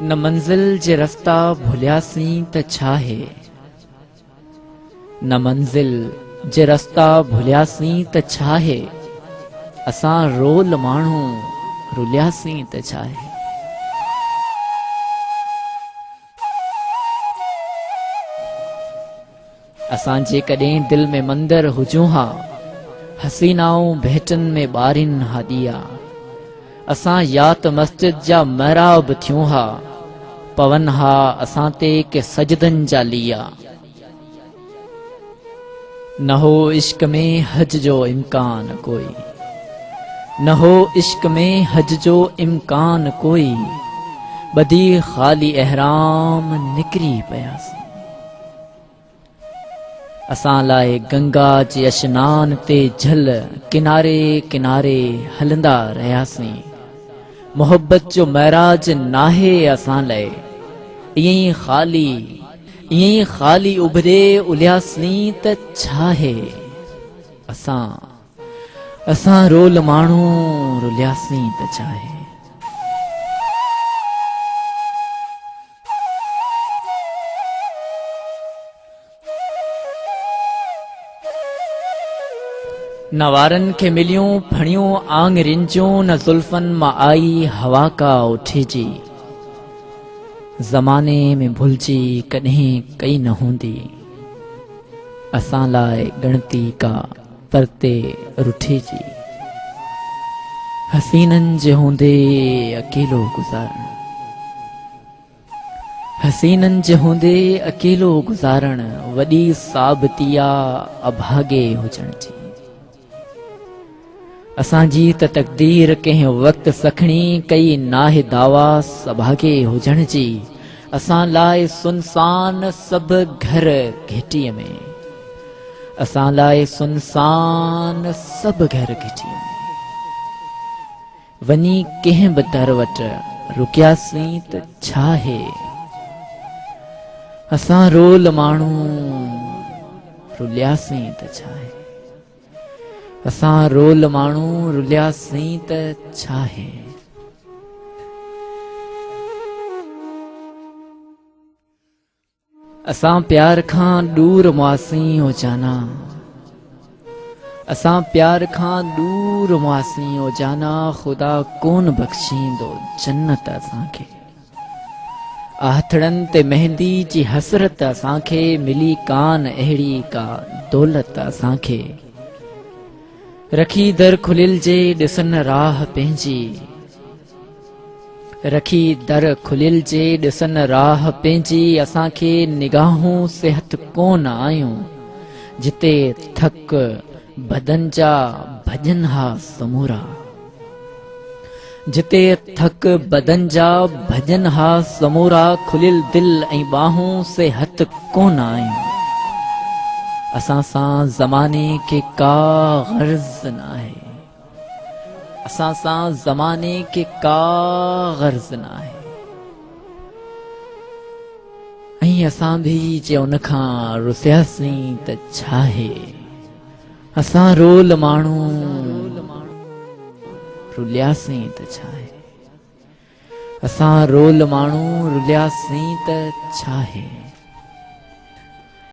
न मंज़िल जे रस्ता भुलियासीं त छा है, न मंज़िल जे रस्ता भुलियासीं त छा है, असां रोल माण्हू रुलियासीं त छा है। असां जेकॾहिं दिल में मंदर हुजूं हा, हसीनाऊं भेटनि में ॿारिन हा ॾिया, असां या त मस्जिद जा महराब थियूं हा, पवन हा असां ते के सजदनि जा लिया। न हो इश्क में हज जो इम्कान कोई, न हो इश्क में हज जो इम्कान कोई, ॿधी ख़ाली एहराम निकिरी पियासीं। असां लाइ गंगा जे अशनान ते झल किनारे किनारे हलंदा रहियासीं। मोहब्बत जो महराज नाहे असां लाइ, ईअं ई ख़ाली उभरे उलियासीं त छा है, असां रोल माण्हू रुलियासीं त छा है। न वारनि खे मिलियूं फणियूं आङरिन जूं, न ज़ुल्फनि मां आई हवा का उठे जी, ज़माने में भुलिजी कॾहिं कई न हूंदी, असां लाइ ॻणती का परते रुठे जी। हसीननि जे हूंदे अकेलो गुज़ारण, हसीननि जे हूंदे अकेलो गुज़ारण, वॾी साबिती आहे अभागे हुजण जी। असांजी त तक़दीर कंहिं वक़्तु सखणी कई नाहे दावा सभागे हुजण जी। असां लाइ सुनसान सभु घर घिटीअ में, असां लाइ सुनसान सभु घर घिटीअ में, वञी कंहिं बि दर वटि रुकियासीं त छा है, असां रोल माण्हू रुलियासीं त छा है, असां रोल माण्हू रुलियासीं त छा है। असां प्यार खां दूर मुआसीं हो जाना, असां प्यार खां दूर मुआसीं हो जाना, ख़ुदा कोन बख़्शींदो जन्नत असांखे। आहथड़नि ते मेहंदी जी हसरत असांखे, मिली कान अहिड़ी का दौलत असांखे। रखी दर खुलिल जे ॾिसन राह पंहिंजी, रखी दर खुलिल जे ॾिसन राह पंहिंजी, असांखे निगाहूं सिहत कोन आयूं, जिते थक बदन जा भॼन हा समूरा, जिते थक बदन जा भॼन हा समूरा, खुलिल दिल ऐं ॿाहूं सिहत कोन आयूं, असां सां ज़माने के का गर्ज़ न आहे, असां सां ज़माने के का गर्ज़ न आहे। ऐं असां बि जे उन खां रुसियासीं त छा है, असां रोल माण्हू रुलियासीं त छा है, असां रोल माण्हू रुलियासीं त छा है।